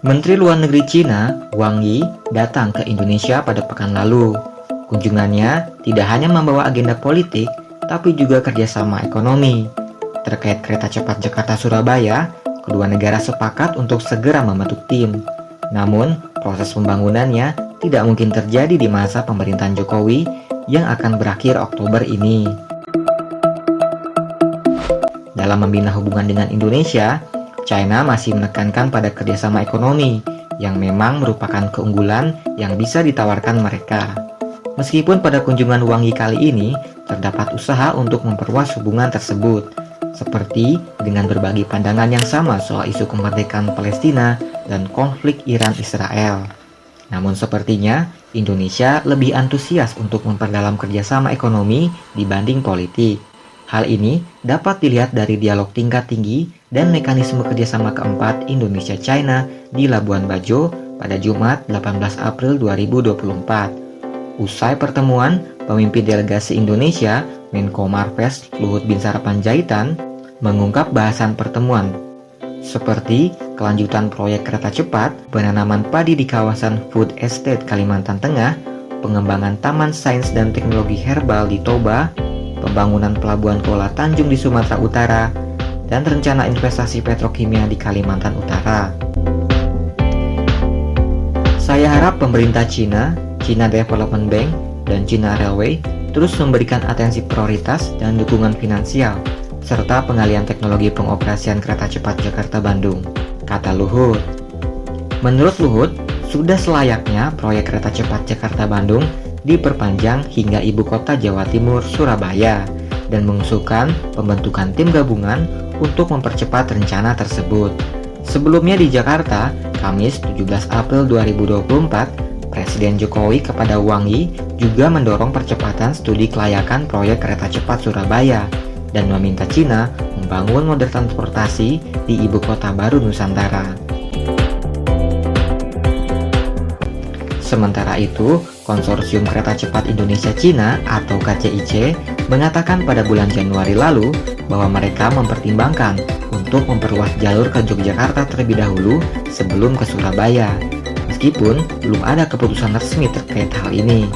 Menteri Luar Negeri Cina, Wang Yi, datang ke Indonesia pada pekan lalu. Kunjungannya tidak hanya membawa agenda politik, tapi juga kerjasama ekonomi. Terkait kereta cepat Jakarta-Surabaya, kedua negara sepakat untuk segera membentuk tim. Namun, proses pembangunannya tidak mungkin terjadi di masa pemerintahan Jokowi yang akan berakhir Oktober ini. Dalam membina hubungan dengan Indonesia, China masih menekankan pada kerjasama ekonomi yang memang merupakan keunggulan yang bisa ditawarkan mereka. Meskipun pada kunjungan Wang Yi kali ini terdapat usaha untuk memperluas hubungan tersebut, seperti dengan berbagi pandangan yang sama soal isu kemerdekaan Palestina dan konflik Iran-Israel. Namun sepertinya Indonesia lebih antusias untuk memperdalam kerjasama ekonomi dibanding politik. Hal ini dapat dilihat dari dialog tingkat tinggi dan mekanisme kerjasama keempat Indonesia-China di Labuan Bajo pada Jumat 18 April 2024. Usai pertemuan, pemimpin delegasi Indonesia, Menko Marves Luhut Binsar Panjaitan, mengungkap bahasan pertemuan seperti kelanjutan proyek kereta cepat, penanaman padi di kawasan Food Estate Kalimantan Tengah, pengembangan Taman Sains dan Teknologi Herbal di Toba, pembangunan Pelabuhan Kuala Tanjung di Sumatera Utara, dan rencana investasi petrokimia di Kalimantan Utara. Saya harap pemerintah China, China Development Bank, dan China Railway terus memberikan atensi prioritas dan dukungan finansial, serta pengalian teknologi pengoperasian kereta cepat Jakarta-Bandung, kata Luhut. Menurut Luhut, sudah selayaknya proyek kereta cepat Jakarta-Bandung diperpanjang hingga ibu kota Jawa Timur, Surabaya, dan mengusulkan pembentukan tim gabungan untuk mempercepat rencana tersebut. Sebelumnya di Jakarta, Kamis 17 April 2024, Presiden Jokowi kepada Wang Yi juga mendorong percepatan studi kelayakan proyek kereta cepat Surabaya dan meminta Cina membangun moda transportasi di ibu kota baru Nusantara. Sementara itu, Konsorsium Kereta Cepat Indonesia-Cina atau KCIC mengatakan pada bulan Januari lalu bahwa mereka mempertimbangkan untuk memperluas jalur ke Yogyakarta terlebih dahulu sebelum ke Surabaya, meskipun belum ada keputusan resmi terkait hal ini.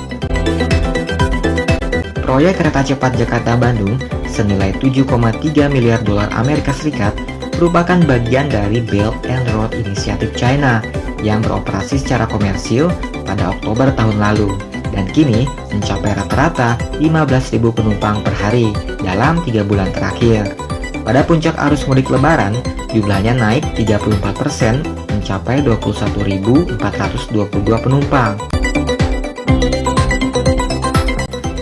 Proyek kereta cepat Jakarta-Bandung senilai 7,3 miliar dolar Amerika Serikat merupakan bagian dari Belt and Road Initiative China yang beroperasi secara komersil pada Oktober tahun lalu dan kini mencapai rata-rata 15.000 penumpang per hari dalam 3 bulan terakhir. Pada puncak arus mudik lebaran, jumlahnya naik 34% mencapai 21.422 penumpang.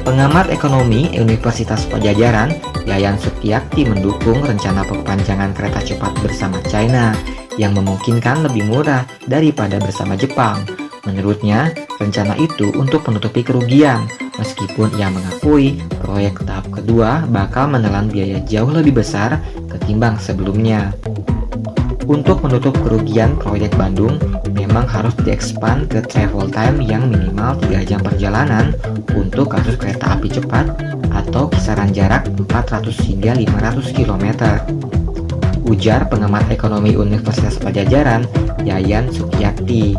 Pengamat ekonomi Universitas Padjadjaran, Yayan Sutyakti mendukung rencana perpanjangan kereta cepat bersama China yang memungkinkan lebih murah daripada bersama Jepang. Menurutnya, rencana itu untuk menutupi kerugian, meskipun ia mengakui proyek tahap kedua bakal menelan biaya jauh lebih besar ketimbang sebelumnya. Untuk menutup kerugian proyek Bandung, memang harus diekspan ke travel time yang minimal 3 jam perjalanan untuk kasus kereta api cepat atau kisaran jarak 400 hingga 500 km. Ujar pengamat ekonomi Universitas Padjadjaran, Yayan Sutyakti.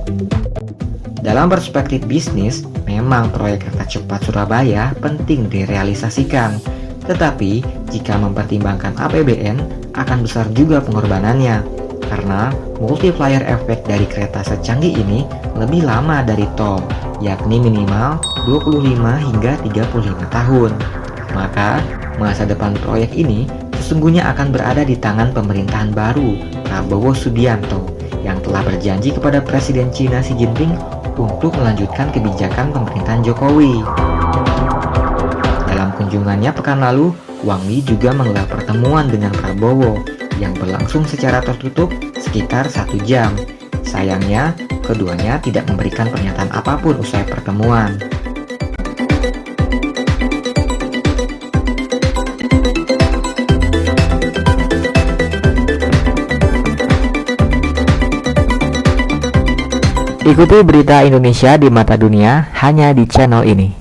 Dalam perspektif bisnis, memang proyek kereta cepat Surabaya penting direalisasikan. Tetapi, jika mempertimbangkan APBN, akan besar juga pengorbanannya. Karena multiplier efek dari kereta secanggih ini lebih lama dari tol, yakni minimal 25 hingga 35 tahun. Maka, masa depan proyek ini sesungguhnya akan berada di tangan pemerintahan baru Prabowo Subianto yang telah berjanji kepada Presiden Cina Xi Jinping untuk melanjutkan kebijakan pemerintahan Jokowi. Dalam kunjungannya pekan lalu, Wang Yi juga menggelar pertemuan dengan Prabowo yang berlangsung secara tertutup sekitar 1 jam. Sayangnya, keduanya tidak memberikan pernyataan apapun usai pertemuan. Ikuti berita Indonesia di mata dunia hanya di channel ini.